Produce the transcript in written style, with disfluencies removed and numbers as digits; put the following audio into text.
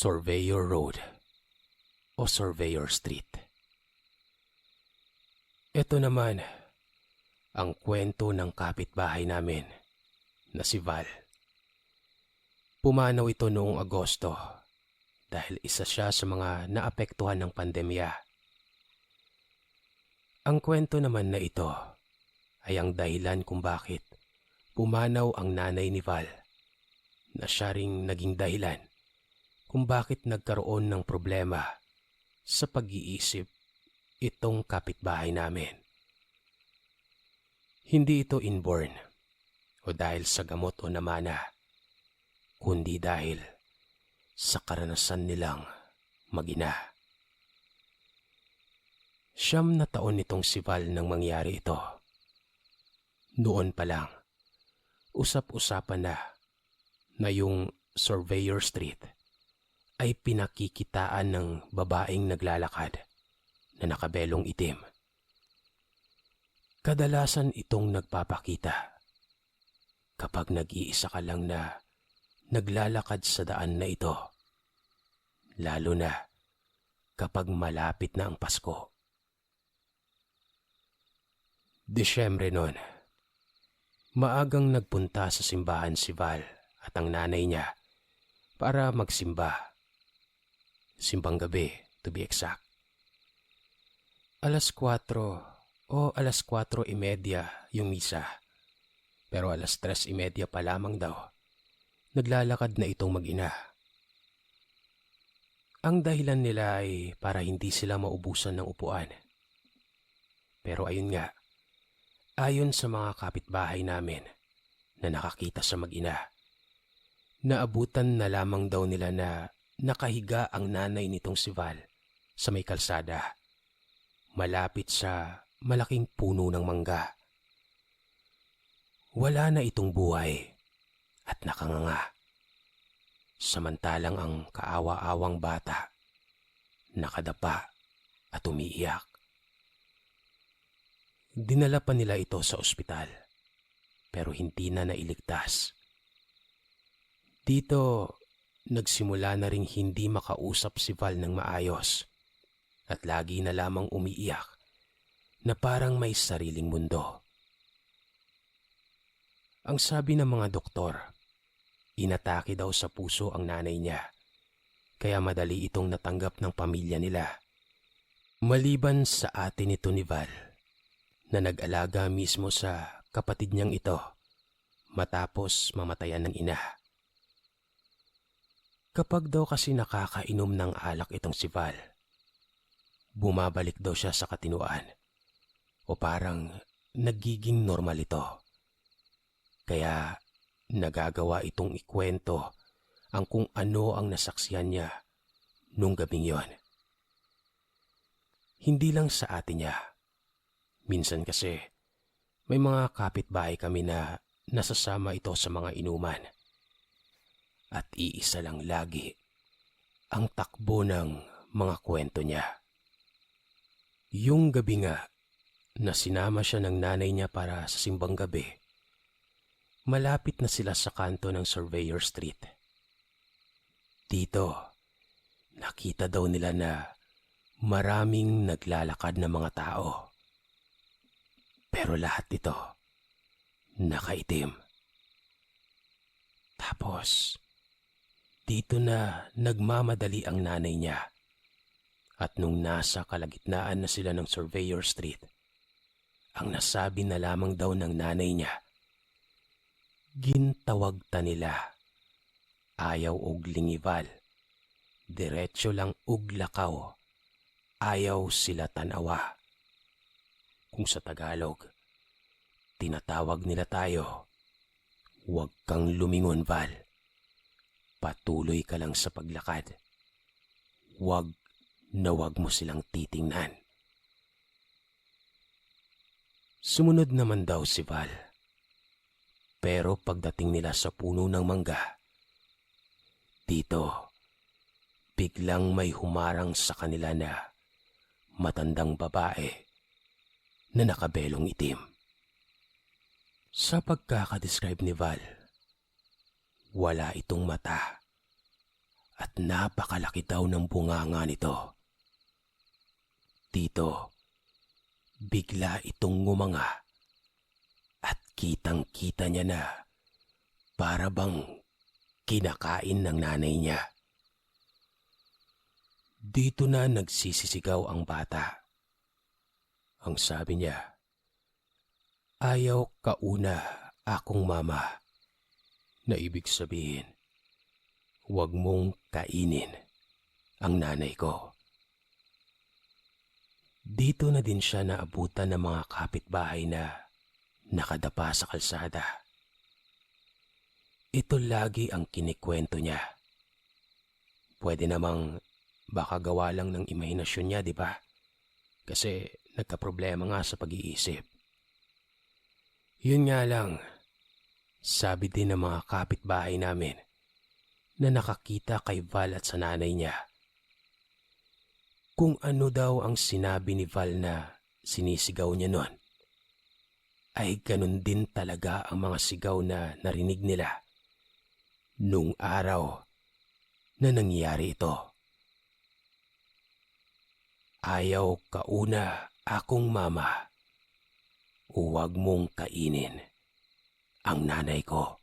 Surveyor Road o Surveyor Street. Ito naman ang kwento ng kapitbahay namin na si Val. Pumanaw ito noong Agosto dahil isa siya sa mga naapektuhan ng pandemya. Ang kwento naman na ito ay ang dahilan kung bakit pumanaw ang nanay ni Val, na siya ring naging dahilan kung bakit nagkaroon ng problema sa pag-iisip itong kapitbahay namin. Hindi ito inborn o dahil sa gamot o namana, kundi dahil sa karanasan nilang mag-ina. 9 na taon nitong si Val nang mangyari ito. Noon pa lang, usap-usapan na yung Surveyor Street ay pinakikitaan ng babaeng naglalakad na nakabelong itim. Kadalasan itong nagpapakita kapag nag-iisa ka lang na naglalakad sa daan na ito, lalo na kapag malapit na ang Pasko. Disyembre noon, maagang nagpunta sa simbahan si Val at ang nanay niya para magsimba. Simbang gabi, to be exact. 4:00 o 4:30 yung misa. Pero 3:30 pa lamang daw, naglalakad na itong mag-ina. Ang dahilan nila ay para hindi sila maubusan ng upuan. Pero ayun nga, ayon sa mga kapitbahay namin na nakakita sa mag-ina, naabutan na lamang daw nila na nakahiga ang nanay nitong si Val sa may kalsada, malapit sa malaking puno ng mangga. Wala na itong buhay at nakanganga. Samantalang ang kaawa-awang bata nakadapa at umiiyak. Dinala pa nila ito sa ospital pero hindi na nailigtas. Dito, nagsimula na ring hindi makausap si Val ng maayos at lagi na lamang umiiyak na parang may sariling mundo. Ang sabi ng mga doktor, inatake daw sa puso ang nanay niya, kaya madali itong natanggap ng pamilya nila. Maliban sa ate nito ni Val, na nag-alaga mismo sa kapatid niyang ito matapos mamatayan ng ina. Kapag daw kasi nakakainom ng alak itong si Val, bumabalik daw siya sa katinuan o parang nagiging normal ito. Kaya nagagawa itong ikwento ang kung ano ang nasaksihan niya nung gabing yon. Hindi lang sa atin niya. Minsan kasi may mga kapitbahay kami na nasasama ito sa mga inuman. At iisa lang lagi ang takbo ng mga kwento niya. Yung gabi nga na sinama siya ng nanay niya para sa simbang gabi, malapit na sila sa kanto ng Surveyor Street. Dito, nakita daw nila na maraming naglalakad na mga tao. Pero lahat ito nakaitim. Tapos, dito na nagmamadali ang nanay niya. At nung nasa kalagitnaan na sila ng Surveyor Street, ang nasabi na lamang daw ng nanay niya, gintawag ta nila. Ayaw og lingival. Diretso lang og lakaw. Ayaw sila tanawa. Kung sa Tagalog, tinatawag nila tayo, huwag kang lumingon, Val. Patuloy ka lang sa paglakad. Huwag na huwag mo silang titingnan. Sumunod naman daw si Val. Pero pagdating nila sa puno ng mangga, dito, biglang may humarang sa kanila na matandang babae na nakabelong itim. Sa pagkakadescribe ni Val, wala itong mata at napakalaki daw ng bunganga nito. Dito, bigla itong ngumanga at kitang-kita niya na para bang kinakain ng nanay niya. Dito na nagsisisigaw ang bata. Ang sabi niya, "Ayaw kauna akong mama," na ibig sabihin, huwag mong kainin ang nanay ko. Dito na din siya naabutan ng mga kapitbahay na nakadapa sa kalsada. Ito lagi ang kinikwento niya. Pwede namang baka gawa lang ng imahinasyon niya, di ba? Kasi nagkaproblema nga sa pag-iisip. Yun nga lang, sabi din ng mga kapitbahay namin na nakakita kay Val at sa nanay niya. Kung ano daw ang sinabi ni Val na sinisigaw niya nun, ay ganun din talaga ang mga sigaw na narinig nila nung araw na nangyari ito. Ayaw kauna akong mama, huwag mong kainin ang nanay ko.